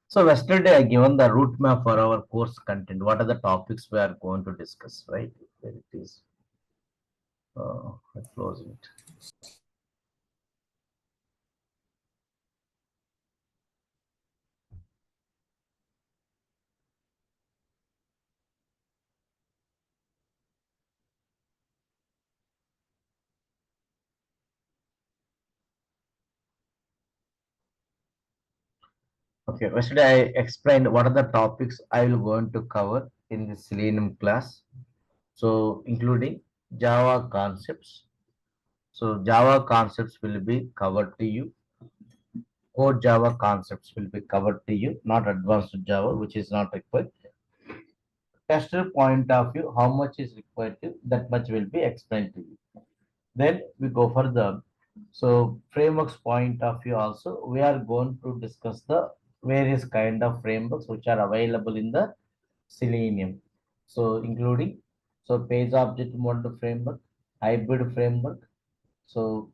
So yesterday I given the route map for our course content. What are the topics we are going to discuss, right? There it is. I close it. Okay, yesterday I explained what are the topics I will going to cover in the Selenium class. So including Java concepts. So Java concepts will be covered to you. Core Java concepts will be covered to you, not advanced Java, which is not required. Tester point of view, how much is required to that much will be explained to you. Then we go for the frameworks point of view also. We are going to discuss the various kind of frameworks which are available in the Selenium. So including page object model framework, hybrid framework. So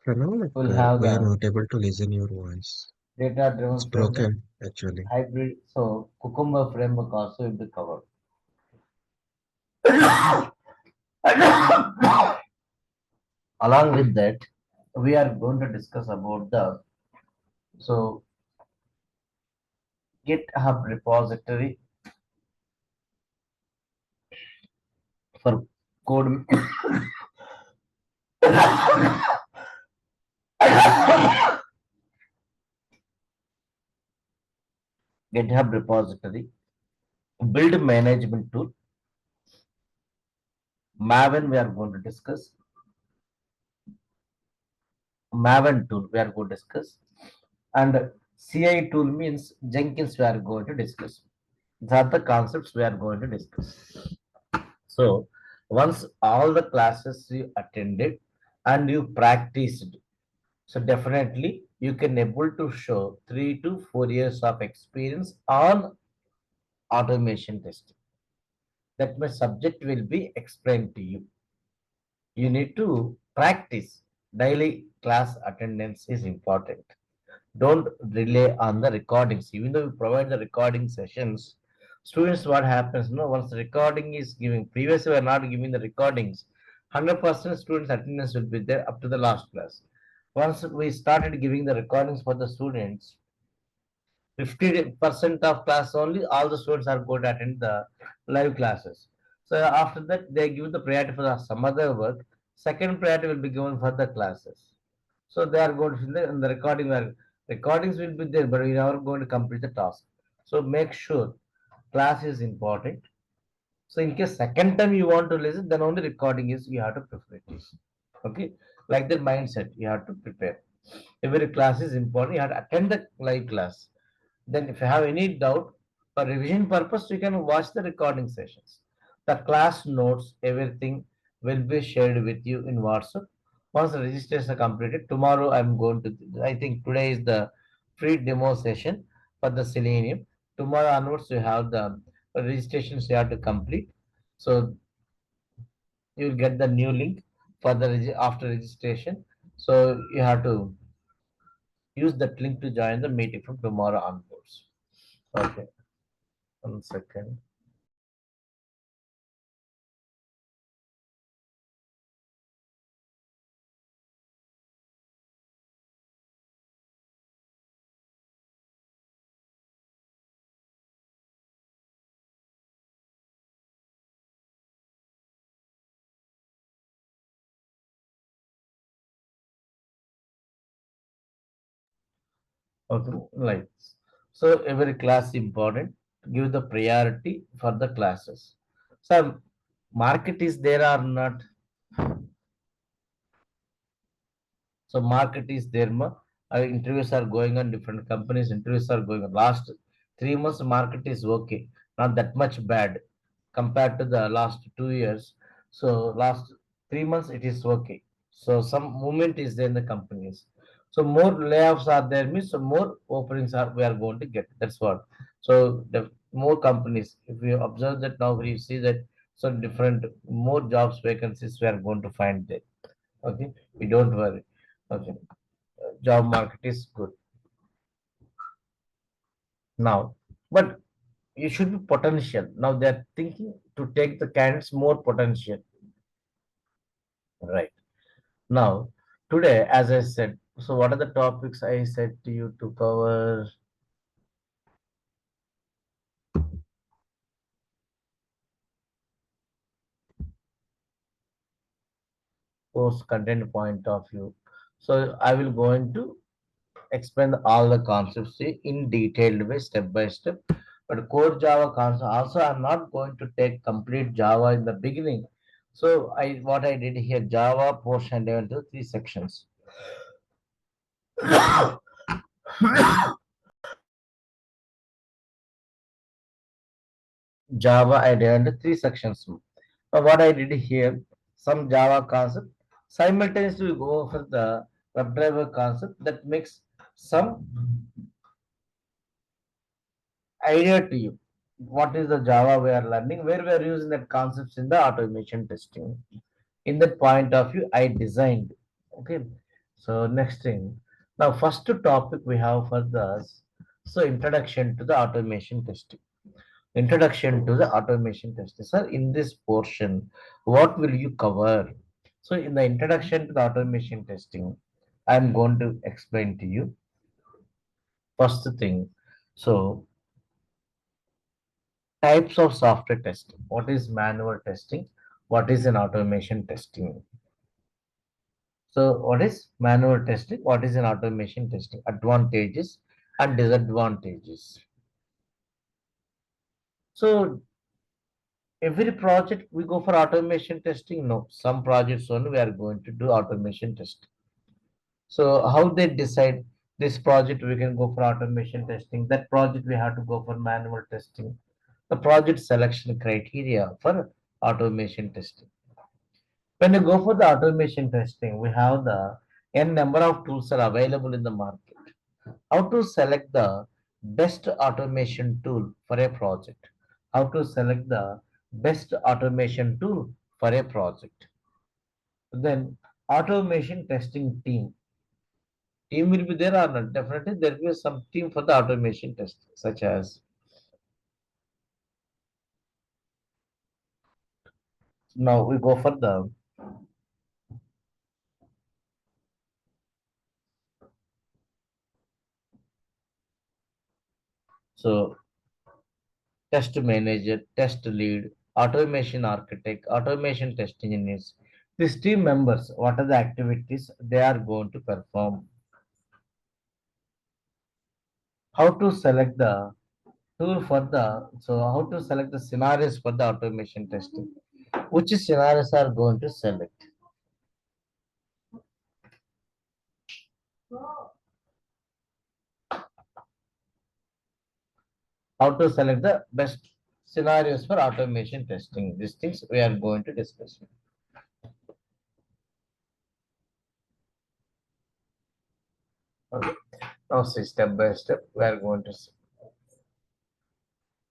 Pranav, we'll have we are the not able to listen your voice. data It's driven framework, broken, actually. hybrid. So Cucumber framework also will be covered. Along with that, we are going to discuss about the so GitHub repository for code. GitHub repository, build management tool, Maven we are going to discuss, Maven tool we are going to discuss, and CI tool means Jenkins we are going to discuss. These are the concepts we are going to discuss. So once all the classes you attended and you practiced, so definitely you can able to show 3 to 4 years of experience on automation testing. That my subject will be explained to you. You need to practice. Daily class attendance is important. Don't rely on the recordings. Even though we provide the recording sessions, students, what happens, once the recording is giving, previously we are not giving the recordings, 100% students attendance will be there up to the last class. Once we started giving the recordings for the students, 50% of class only, all the students are going to attend the live classes. So after that, they give the priority for some other work. Second priority will be given for the classes. So they are going to in the recording where recordings will be there, but we are going to complete the task. So make sure class is important. So in case second time you want to listen, then only recording is you have to prefer it. Okay, like that mindset you have to prepare. Every class is important. You have to attend the live class. Then if you have any doubt for revision purpose, you can watch the recording sessions. The class notes, everything will be shared with you in WhatsApp. Once the registration is completed, tomorrow I'm going to, I think today is the free demo session for the Selenium. Tomorrow onwards, you have the registrations you have to complete. So you will get the new link for the after registration. So you have to use that link to join the meeting from tomorrow onwards. Okay, 1 second. Okay, like so every class important. Give the priority for the classes. So market is there or not? So market is there. Interviews are going on, different companies. Interviews are going on. Last 3 months, market is okay, not that much bad compared to the last 2 years. So last 3 months, it is okay. So some movement is there in the companies. So more layoffs are there means so more openings are we are going to get. That's what. So the more companies, if you observe that now, we see that so different more jobs vacancies we are going to find there. Okay, we don't worry. Okay. job market is good now, but you should be potential. Now they are thinking to take the candidates more potential, right? Now, today, as I said, so what are the topics I said to you to cover? Post content point of view. So I will going to explain all the concepts in detailed way, step by step. But core Java concept also I'm not going to take complete Java in the beginning. So I did here Java portion divided into three sections. Java I divided into three sections. What I did here, some Java concept. Simultaneously we go for the WebDriver concept that makes some idea to you. What is the Java we are learning, where we are using that concepts in the automation testing. In that point of view, I designed. Okay. So next thing. Now, first topic we have for this. So introduction to the automation testing. Introduction to the automation testing. Sir, in this portion, what will you cover? So in the introduction to the automation testing, I'm going to explain to you first thing. So types of software testing. What is manual testing? What is an automation testing? So what is manual testing? What is an automation testing? Advantages and disadvantages. So every project we go for automation testing? No, some projects only we are going to do automation testing. So how they decide this project we can go for automation testing, that project we have to go for manual testing. The project selection criteria for automation testing. When you go for the automation testing, we have the n number of tools are available in the market. How to select the best automation tool for a project? How to select the best automation tool for a project? Then automation testing team. Team will be there or not? Definitely there will be some team for the automation testing, such as now we go for the so test manager, test lead, automation architect, automation test engineers. These team members, what are the activities they are going to perform? How to select the tool for the, so how to select the scenarios for the automation testing? Which scenarios are going to select? How to select the best scenarios for automation testing? These things we are going to discuss. Okay. Now, see, step by step, we are going to see.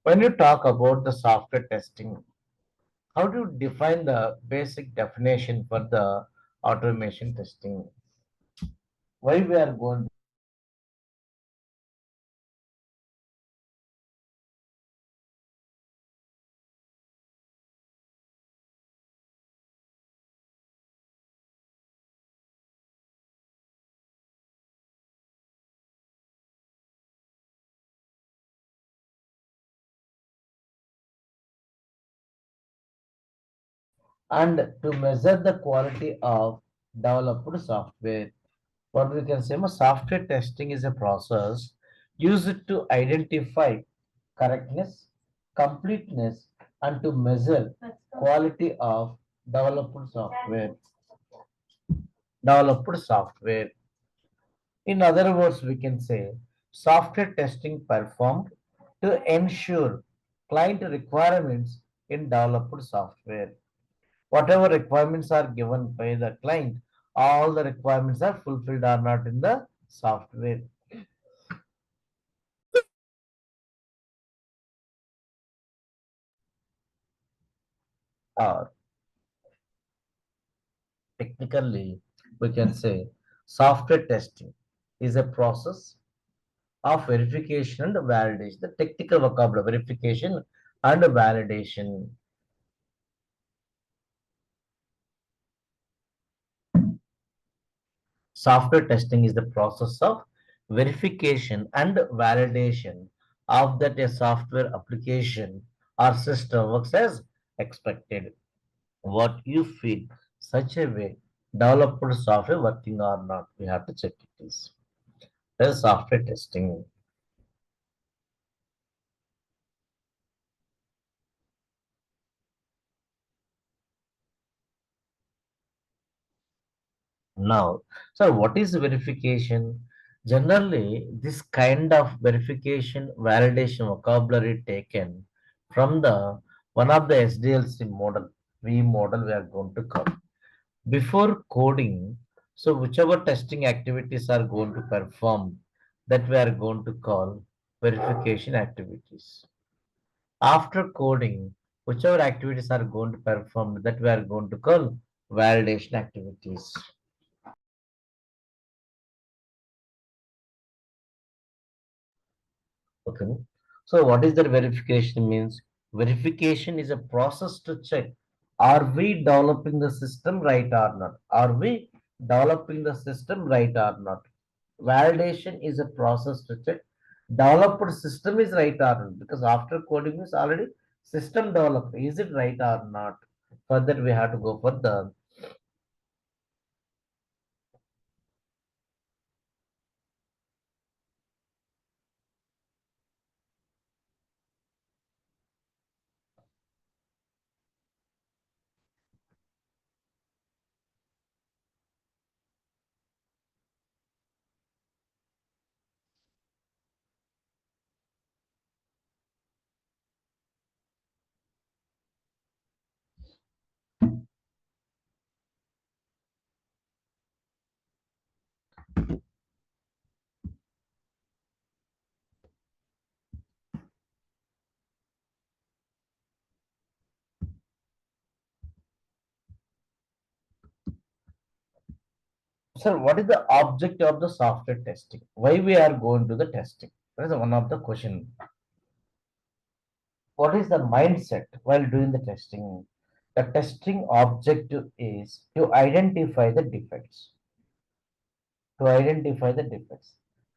When you talk about the software testing, how do you define the basic definition for the automation testing? Why we are going? And to measure the quality of developed software, what we can say, software testing is a process used to identify correctness, completeness, and to measure quality of developed software. Developed software. In other words, we can say software testing performed to ensure client requirements in developed software. Whatever requirements are given by the client, all the requirements are fulfilled or not in the software. Or technically, we can say software testing. is a process of verification and validation. The technical vocabulary, verification and validation. Software testing is the process of verification and validation of that a software application or system works as expected. What you feel such a way developed software working or not. We have to check it is. There's software testing. Now, so what is verification? Generally, this kind of verification validation vocabulary taken from the one of the SDLC model, V model we are going to cover. Before coding, so whichever testing activities are going to perform, that we are going to call verification activities. After coding, whichever activities are going to perform, that we are going to call validation activities. Okay. So what is that verification means? Verification is a process to check, are we developing the system right or not? Are we developing the system right or not? Validation is a process to check developed system is right or not. Because after coding is already system developed. Is it right or not? For that we have to go for the sir, what is the object of the software testing? Why we are going to the testing? That is one of the question. What is the mindset while doing the testing? The testing objective is to identify the defects. To identify the defects.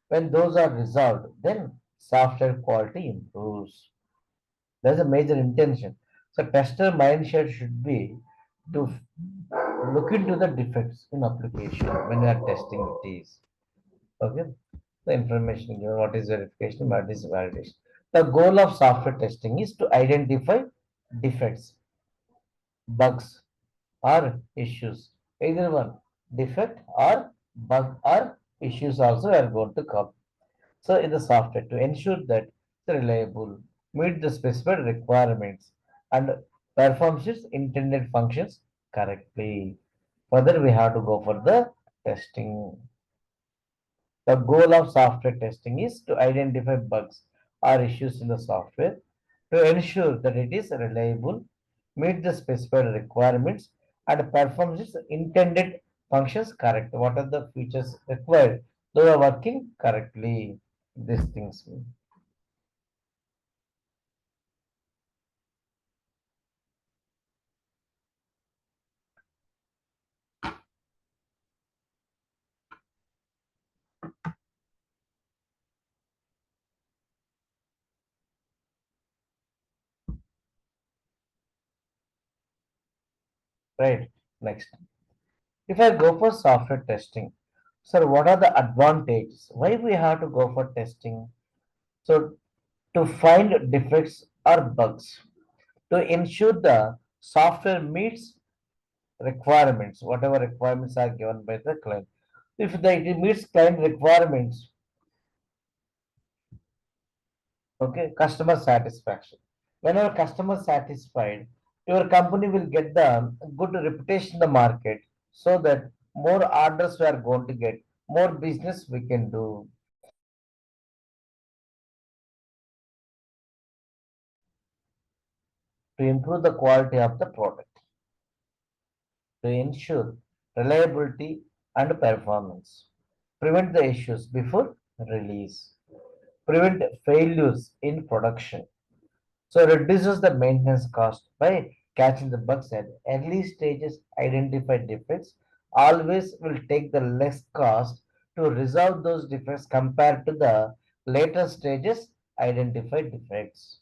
When those are resolved, then software quality improves. There's a major intention. So tester mindset should be to look into the defects in application when you are testing it is. Okay. The information given, what is verification, what is validation. The goal of software testing is to identify defects, bugs, or issues. Either one, defect or bug or issues also are going to come. So in the software to ensure that it's reliable, meet the specified requirements, and performs its intended functions correctly. Further, we have to go for the testing. The goal of software testing is to identify bugs or issues in the software to ensure that it is reliable, meet the specified requirements, and performs its intended functions correctly. What are the features required? They are working correctly. These things mean. Right. Next. If I go for software testing, sir, what are the advantages? Why we have to go for testing? So to find defects or bugs, to ensure the software meets requirements, whatever requirements are given by the client. If it meets client requirements, okay, customer satisfaction. Whenever customer satisfied, your company will get the good reputation in the market so that more orders we are going to get, more business we can do. To improve the quality of the product, to ensure reliability and performance. prevent the issues before release, prevent failures in production. So reduces the maintenance cost by catching the bugs at early stages, identify defects, always will take the less cost to resolve those defects compared to the later stages, identify defects.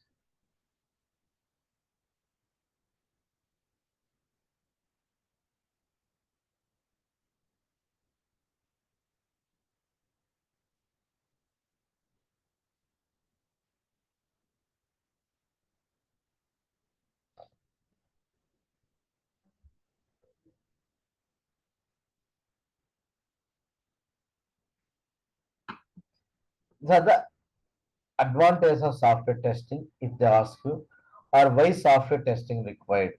So the advantage of software testing, if they ask you, or why software testing required.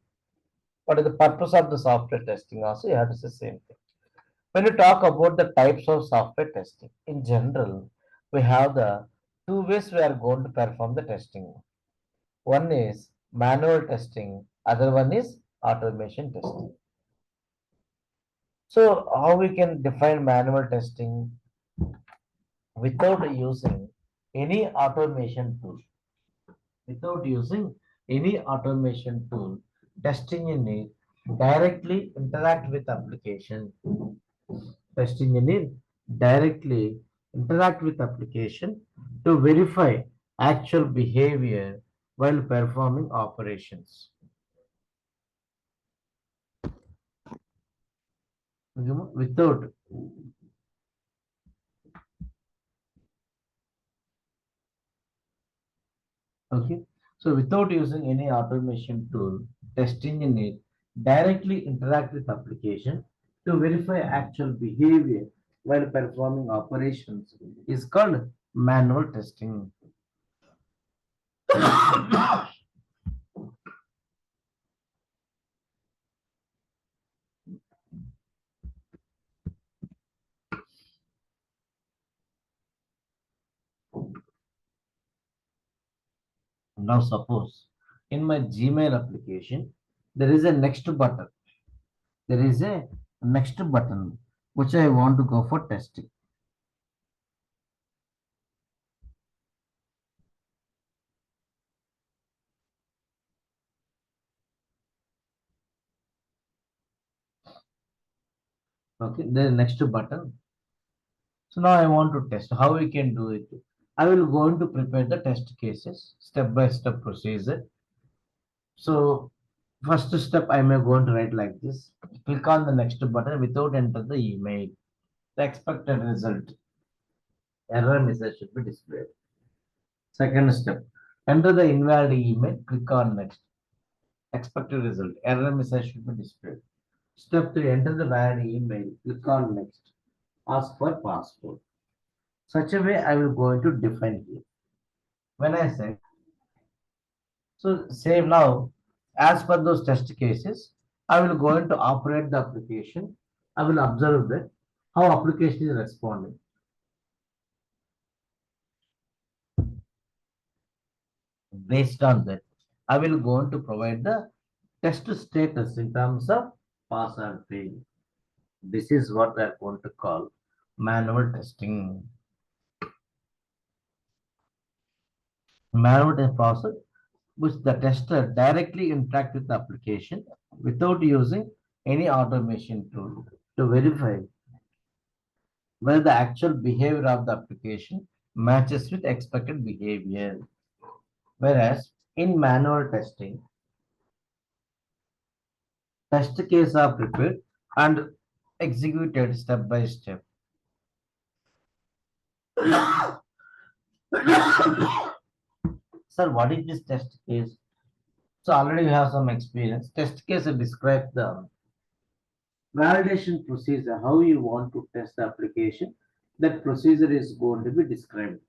What is the purpose of the software testing? Also, you have to say the same thing. When you talk about the types of software testing, in general, we have the two ways we are going to perform the testing. One is manual testing, other one is automation testing. So, how we can define manual testing without using any automation tool? Without using any automation tool, testing unit directly interact with application. Testing unit directly interact with application to verify actual behavior while performing operations. Without okay, so without using any automation tool, testing unit directly interact with application to verify actual behavior while performing operations is called manual testing. Now suppose in my Gmail application there is a next button. There is a next button which I want to go for testing. Okay, the next button. So now I want to test how we can do it. I will going to prepare the test cases step by step procedure. So first step I may going to write like this. Click on the next button without enter the email. The expected result error message should be displayed. Second step, enter the invalid email. Click on next. Expected result error message should be displayed. Step 3, enter the valid email. Click on next. Ask for password. Such a way I will going to define here. When I say so, save now. As per those test cases, I will going to operate the application. I will observe that how application is responding. Based on that, I will going to provide the test status in terms of pass or fail. This is what we are going to call manual testing. Manual test process which the tester directly interact with the application without using any automation tool to verify whether the actual behavior of the application matches with expected behavior. Whereas in manual testing, test cases are prepared and executed step by step. Sir, what is this test case? So already you have some experience. Test case describes the validation procedure, how you want to test the application. That procedure is going to be described.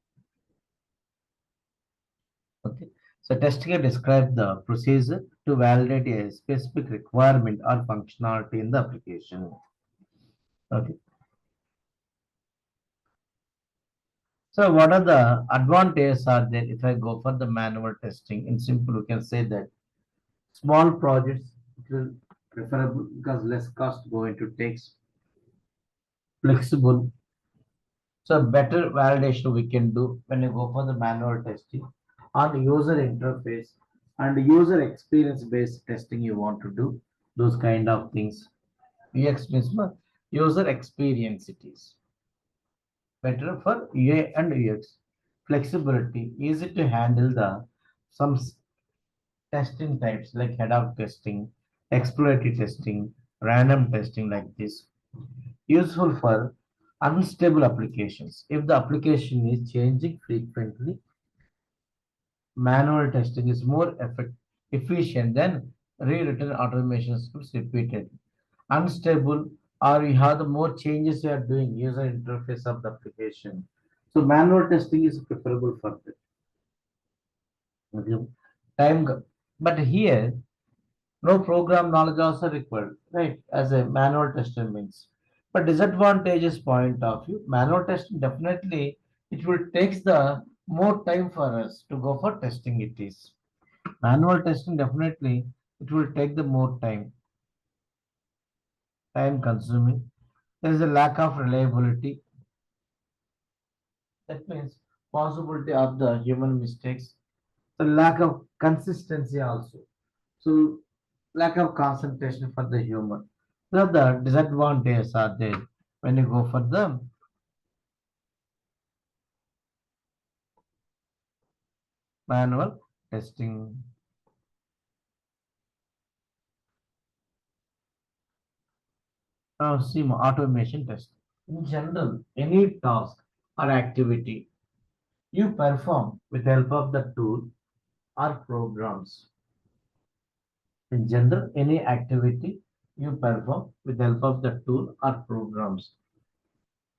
Okay. So test case describes the procedure to validate a specific requirement or functionality in the application. Okay. So what are the advantages are there if I go for the manual testing? In simple, we can say that small projects it will preferable because less cost going to takes flexible So better validation we can do when you go for the manual testing on user interface and user experience based testing you want to do those kind of things. UX means user experience it is better for UI and UX. Flexibility, easy to handle the some testing types like head of testing, exploratory testing, random testing like this. Useful for unstable applications. If the application is changing frequently, manual testing is more efficient than rewritten automation scripts repeated. Unstable, or you have the more changes you are doing user interface of the application. So manual testing is preferable for that. Okay. But here no program knowledge also required, right? As a manual tester means. But disadvantages point of view, manual testing definitely it will takes the more time for us to go for testing it is. Manual testing definitely it will take the more time consuming. There is a lack of reliability. That means possibility of the human mistakes. The lack of consistency also. So lack of concentration for the human. So the disadvantages are there when you go for the manual testing. Now see automation testing. In general, any task or activity you perform with the help of the tool or programs. In general, any activity you perform with the help of the tool or programs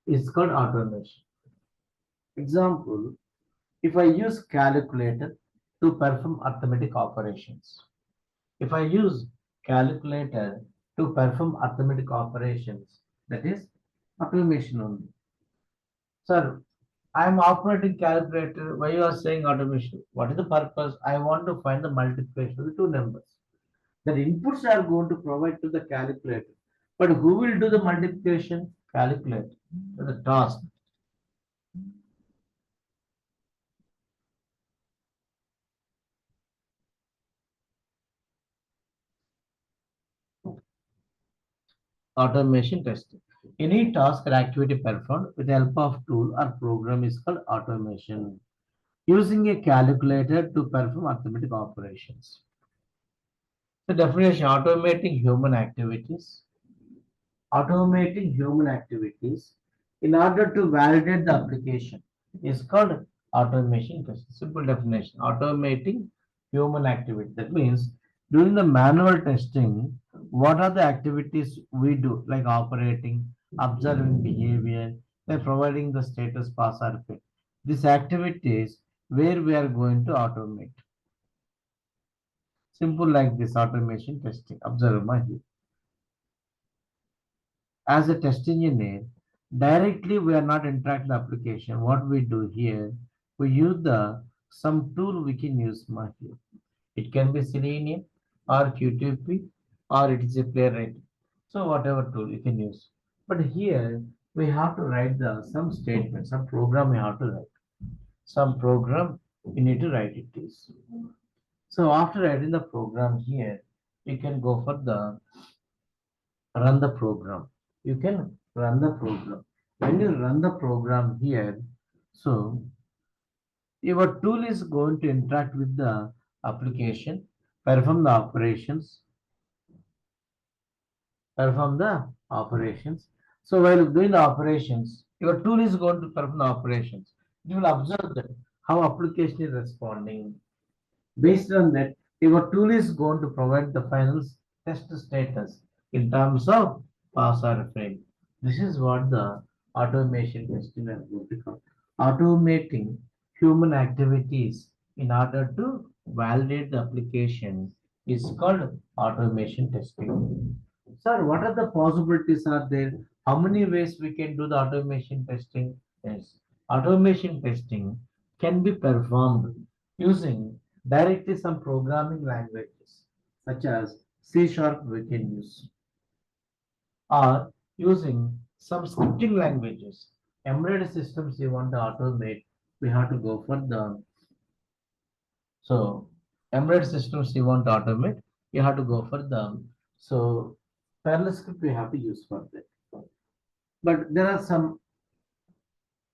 is called automation. Example, if I use calculator to perform arithmetic operations, if I use calculator to perform arithmetic operations, that is automation only. Sir, I am operating calculator. Why you are saying automation? What is the purpose? I want to find the multiplication of the two numbers. The inputs are going to provide to the calculator. But who will do the multiplication? Calculator. So the task. Automation testing. Any task or activity performed with the help of tool or program is called automation. Using a calculator to perform arithmetic operations. The definition automating human activities in order to validate the application is called automation test. Simple definition automating human activity. That means during the manual testing, what are the activities we do, like operating, observing behavior, then providing the status pass or fail. These activities where we are going to automate. Simple like this automation testing. Observe my here. As a test engineer, directly we are not interacting the application. What we do here, we use the some tool we can use here. It can be Selenium or QTP or it is a playwright. So whatever tool you can use. But here we have to write the some statement, some program we have to write. Some program we need to write it is. So after writing the program here, you can go for the run the program. You can run the program. When you run the program here, so your tool is going to interact with the application, perform the operations, perform the operations. So while doing the operations, your tool is going to perform the operations. You will observe that how application is responding. Based on that, your tool is going to provide the final test status in terms of pass or fail. This is what the automation testing is going to come. Automating human activities in order to validate the application is called automation testing. Sir, what are the possibilities are there? How many ways we can do the automation testing? Yes, automation testing can be performed using directly some programming languages such as C sharp we can use or using some scripting languages Embedded systems you want to automate, we have to go for the so embedded systems you want to automate, you have to go for the so parallel script we have to use for that. But there are some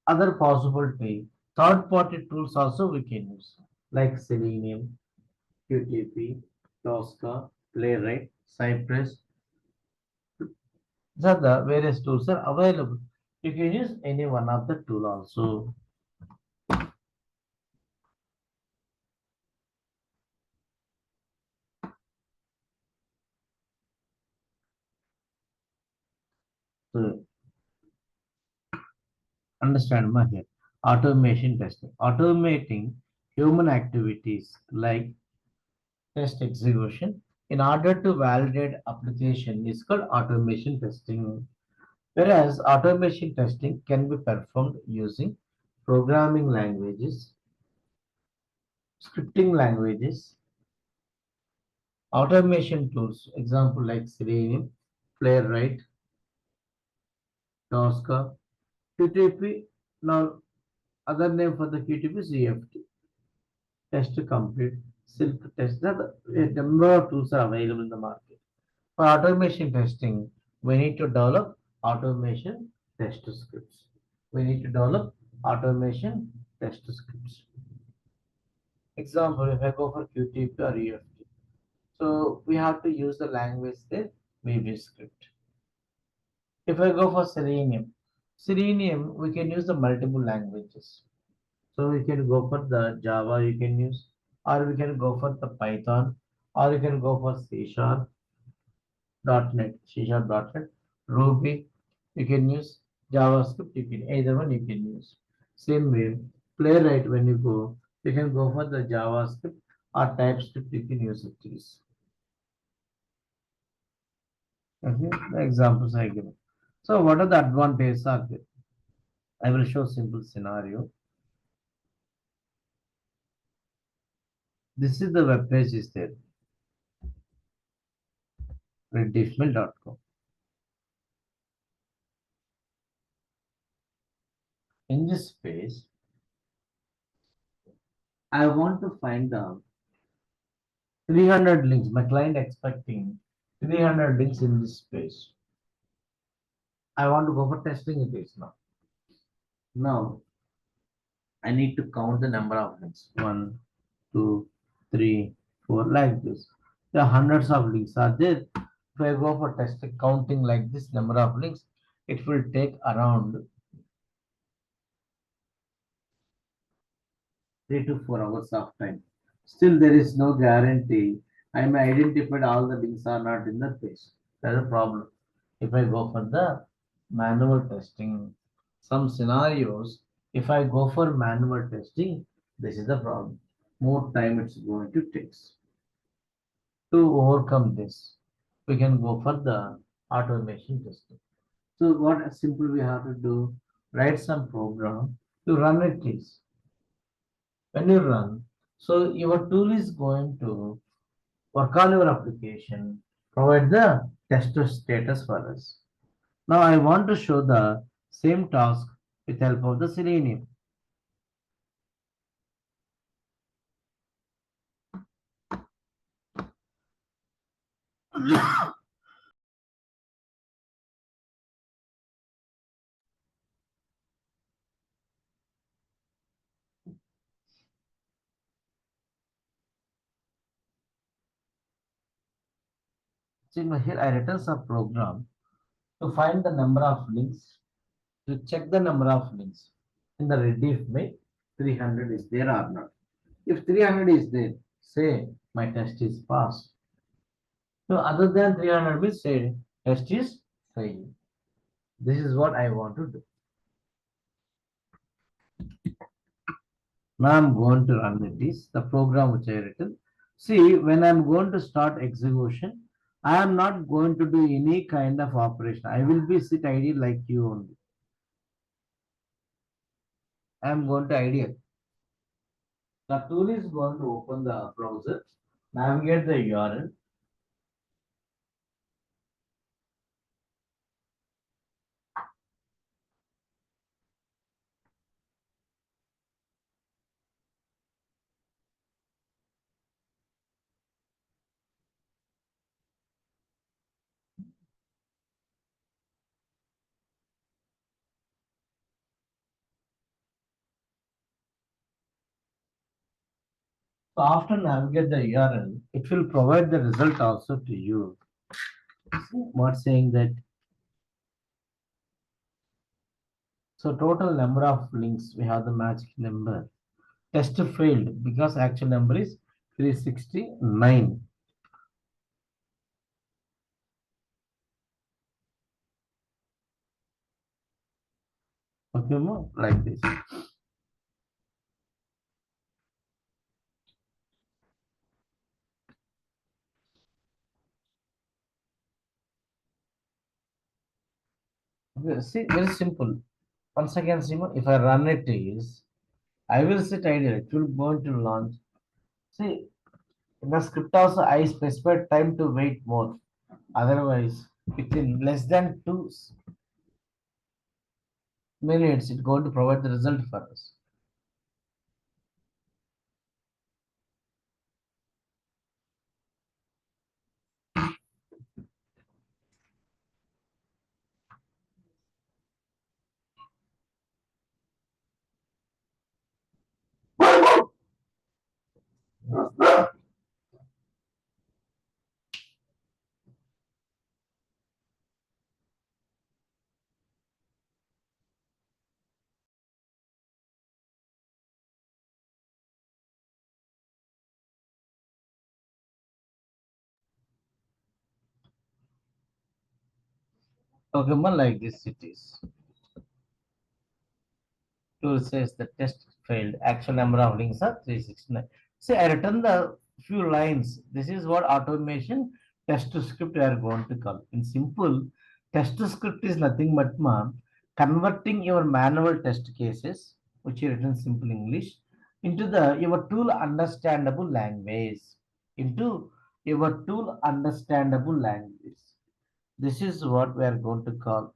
other possibility. Third-party tools also we can use, like Selenium, QTP, Tosca, Playwright, Cypress. These are the various tools are available. You can use any one of the tool also. So understand my here. Automation testing. Automating human activities like test execution in order to validate application is called automation testing. Whereas automation testing can be performed using programming languages, scripting languages, automation tools, example like Selenium, Playwright, Tosca, QTP. Now, other name for the QTP is EFT. Test to complete, self test. A number of tools are available in the market. For automation testing, we need to develop automation test scripts. We need to develop automation test scripts. Example, if I go for QTP or EFT, so we have to use the language there, VB script. If I go for Selenium, we can use the multiple languages. So we can go for the Java you can use, or we can go for the Python, or you can go for C#.NET, Ruby, you can use JavaScript, you can either one you can use. Same way, Playwright when you can go for the JavaScript or TypeScript, you can use it. Okay, the examples I give. So what are the advantages of it? I will show simple scenario. This is the web page is there, reddishmail.com. In this page, I want to find the 300 links. My client expecting 300 links in this page. I want to go for testing it is now. Now I need to count the number of links. One, two, three, four, like this. There are hundreds of links are there. If I go for testing counting like this number of links, it will take around 3 to 4 hours of time. Still, there is no guarantee. I may identify all the links are not in the page. That's a problem. If I go for the manual testing, some scenarios, if I go for manual testing, this is the problem. More time it's going to take. To overcome this, we can go for the automation testing. So what simple we have to do, write some program to run it is. When you run, so your tool is going to work on your application, provide the tester status for us. Now I want to show the same task with help of the Selenium. See here I written some program to find the number of links, to check the number of links in the Rediff mail 300 is there or not. If 300 is there, say my test is passed. So other than 300 means say test is failed. This is what I want to do. Now I'm going to run it is the program which I written. See, when I'm going to start execution, I am not going to do any kind of operation. I will be sit idle like you only. I am going to idle. The tool is going to open the browser, navigate the URL. So after navigate the URL, it will provide the result also to you. See what saying that. So total number of links we have the magic number. Test failed because actual number is 369. Okay, more like this. Okay, see, very simple. Once again, Simon, if I run it is, I will set idle. It will going to launch. See, in the script also, I specified time to wait more. Otherwise, within less than 2 minutes, it's going to provide the result for us. Okay, more like this it is. Tool says the test failed. Actual number of links are 369. See, I written the few lines. This is what automation test script we are going to call. In simple, test script is nothing but converting your manual test cases, which is written in simple English, into the your tool understandable language. Into your tool understandable language. This is what we are going to call.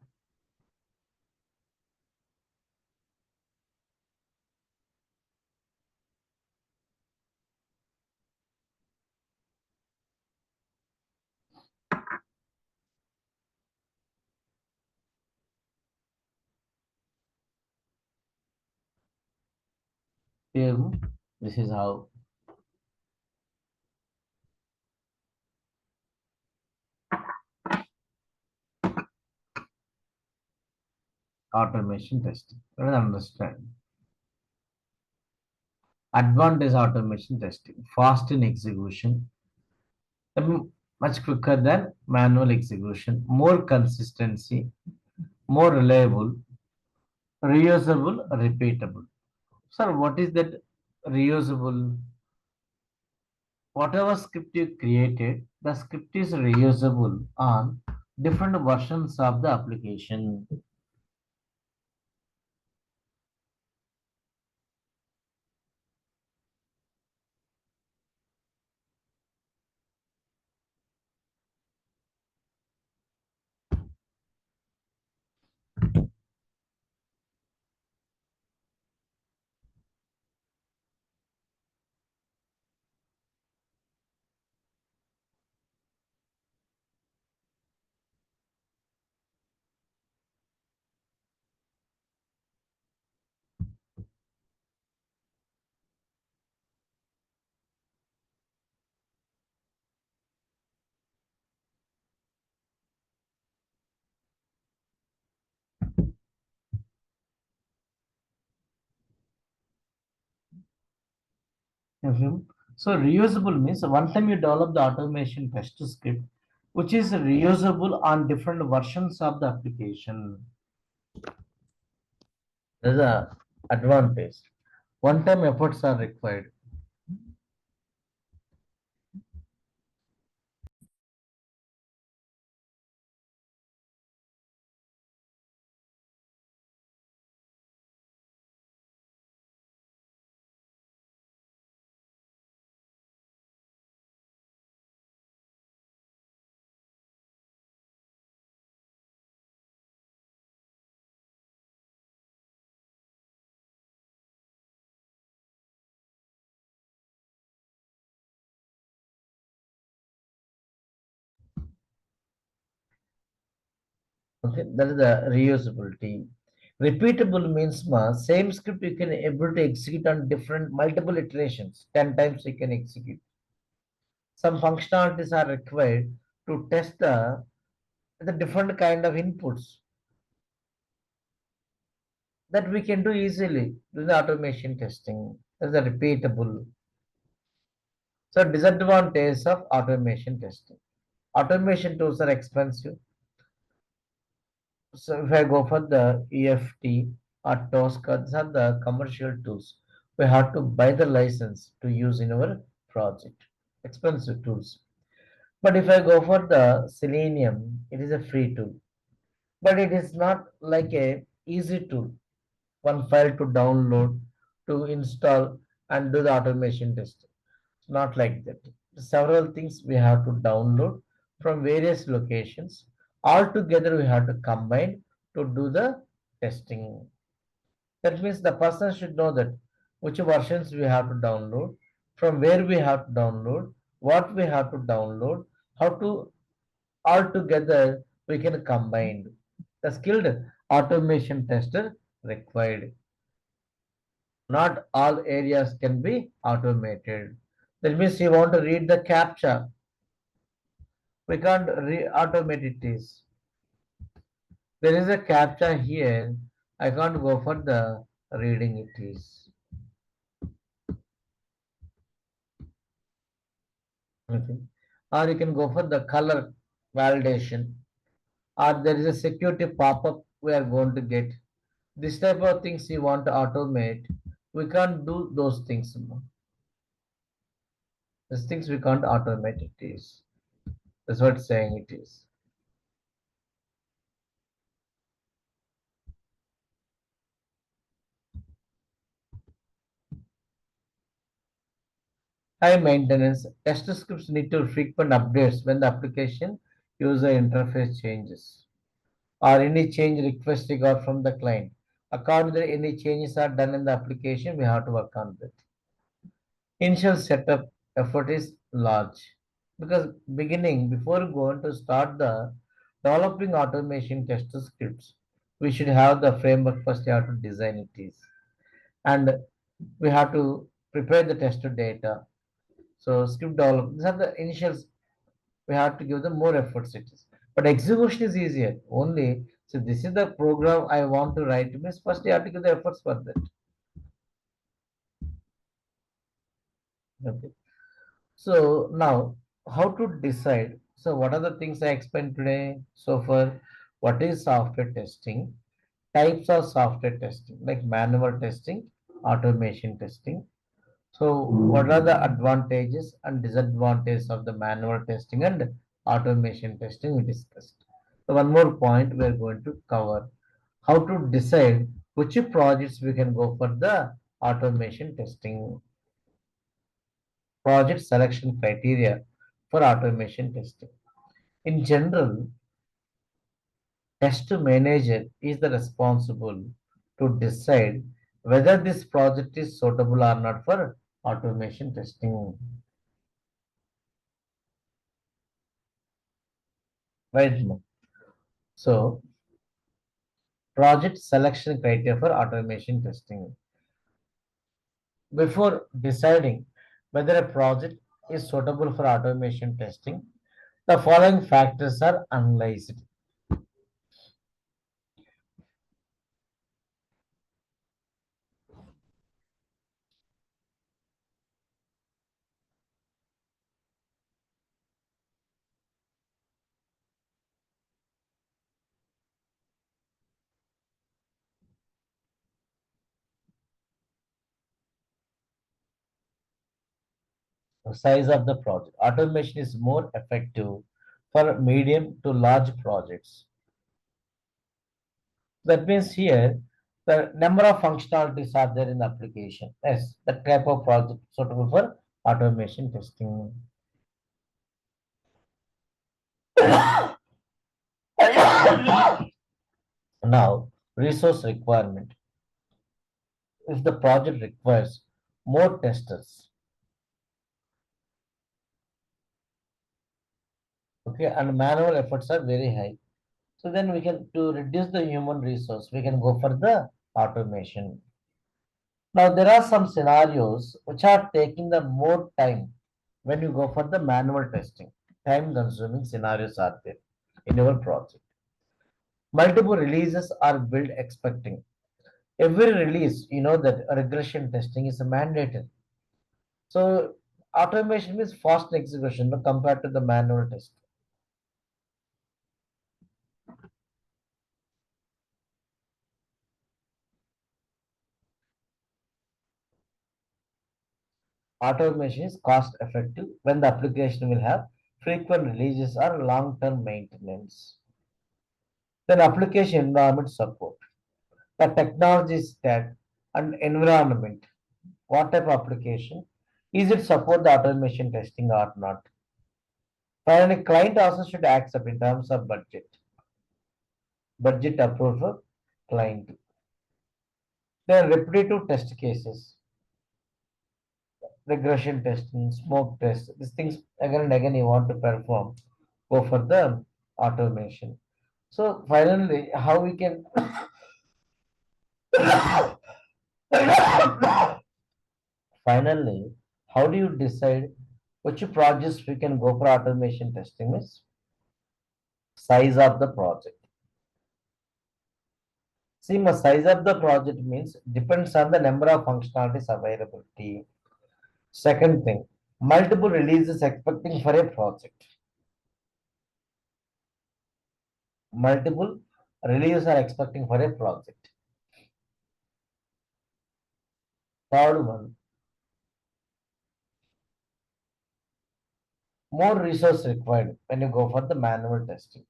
This is how automation testing. Let us understand. Advanced automation testing, fast in execution, much quicker than manual execution, more consistency, more reliable, reusable, repeatable. Sir, what is that reusable? Whatever script you created, the script is reusable on different versions of the application. Mhm. So reusable means one time you develop the automation test script, which is reusable on different versions of the application. There's a advantage. One time efforts are required. Okay, that is the reusability. Repeatable means same script you can able to execute on different multiple iterations. 10 times you can execute. Some functionalities are required to test the different kind of inputs that we can do easily with the automation testing. That's a repeatable. So disadvantage of automation testing. Automation tools are expensive. So if I go for the EFT or Tosca, these are the commercial tools. We have to buy the license to use in our project. Expensive tools. But if I go for the Selenium, it is a free tool. But it is not like a easy tool. One file to download, to install, and do the automation testing. It's not like that. Several things we have to download from various locations. All together we have to combine to do the testing. That means the person should know that which versions we have to download, from where we have to download, what we have to download, how to all together we can combine. The skilled automation tester required. Not all areas can be automated. That means you want to read the captcha. We can't automate it is. There is a captcha here. I can't go for the reading it is. Okay. Or you can go for the color validation. Or there is a security pop-up we are going to get. This type of things you want to automate. We can't do those things. These things we can't automate it is. That's what saying it is. High maintenance. Test scripts need to frequent updates when the application user interface changes or any change request we got from the client. Accordingly, any changes are done in the application, we have to work on that. Initial setup effort is large because beginning before going to start the developing automation test scripts, we should have the framework first. You have to design it is, and we have to prepare the test data. So script development, these are the initials. We have to give them more efforts. It is, but execution is easier. Only so this is the program I want to write. Means first you have to give the efforts for that. Okay. So now, how to decide? So what are the things I explained today? So far, what is software testing? Types of software testing, like manual testing, automation testing. So what are the advantages and disadvantages of the manual testing and automation testing we discussed? So one more point we are going to cover. How to decide which projects we can go for the automation testing. Project selection criteria for automation testing. In general, test manager is the responsible to decide whether this project is suitable or not for automation testing. Right now. So, project selection criteria for automation testing. Before deciding whether a project is suitable for automation testing, the following factors are analyzed. Size of the project. Automation is more effective for medium to large projects. That means here the number of functionalities are there in the application. Yes, that type of project suitable for automation testing. Now, resource requirement. If the project requires more testers, okay, and manual efforts are very high. So then we can, to reduce the human resource, we can go for the automation. Now there are some scenarios which are taking the more time when you go for the manual testing. Time consuming scenarios are there in your project. Multiple releases are built expecting. Every release, you know that regression testing is a mandatory. So automation means fast execution compared to the manual test. Automation is cost effective when the application will have frequent releases or long-term maintenance. Then application environment support. The technology stack and environment. What type of application? Is it support the automation testing or not? Finally, client also should accept in terms of budget. Budget approved for client. Then repetitive test cases, regression testing, smoke test, these things again and again you want to perform, go for the automation. So finally, how we can finally, how do you decide which projects we can go for automation testing is size of the project. See, the size of the project means depends on the number of functionalities availability. Second thing, multiple releases expecting for a project. Multiple releases are expecting for a project. Third one, more resource required when you go for the manual testing.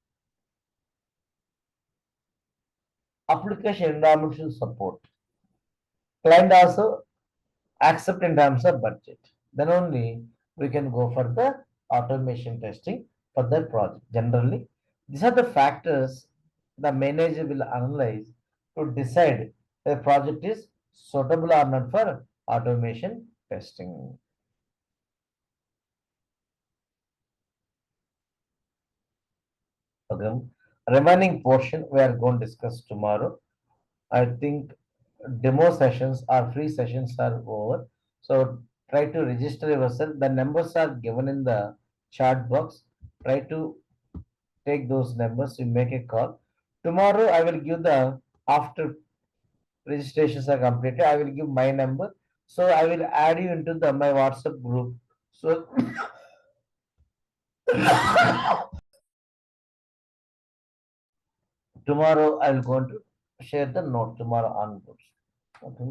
Application environment should support. Client also accept in terms of budget. Then only we can go for the automation testing for that project. Generally, these are the factors the manager will analyze to decide the project is suitable or not for automation testing. Okay. Remaining portion we are going to discuss tomorrow. I think demo sessions or free sessions are over. So try to register yourself. The numbers are given in the chat box. Try to take those numbers. You make a call. Tomorrow I will give the after registrations are completed. I will give my number. So I will add you into the my WhatsApp group. So tomorrow I will going to share the note tomorrow onwards. Okay.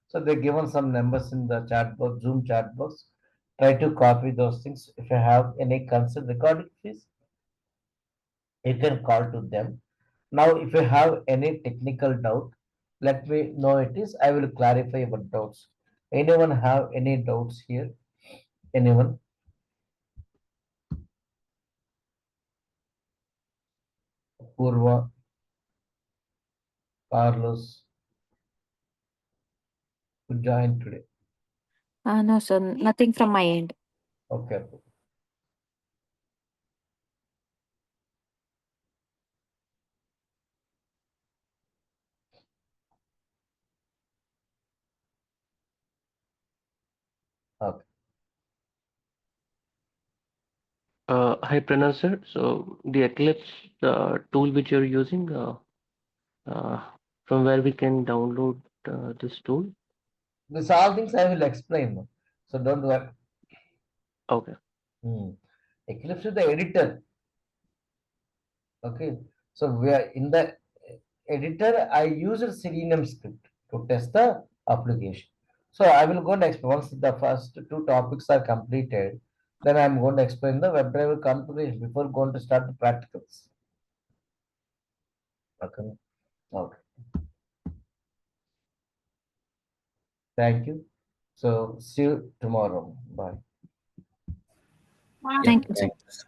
So they're given some numbers in the chat box, Zoom chat box. Try to copy those things. If you have any concern recording fees, you can call to them. Now, if you have any technical doubt, let me know it is. I will clarify your doubts. Anyone have any doubts here? Anyone? Purva, Carlos, who joined today. No, sir, nothing from my end. Okay. Okay. Hi, Pranav sir. So the Eclipse tool which you're using, uh, from where we can download this tool? These all things I will explain. So don't worry. Okay. Hmm. Eclipse is the editor. Okay. So we are in the editor. I use a Selenium script to test the application. So I will go and explain once the first two topics are completed. Then I'm going to explain the WebDriver configuration before going to start the practicals. Okay. Okay. Thank you. So see you tomorrow. Bye. Yeah, Thank you, sir. thanks.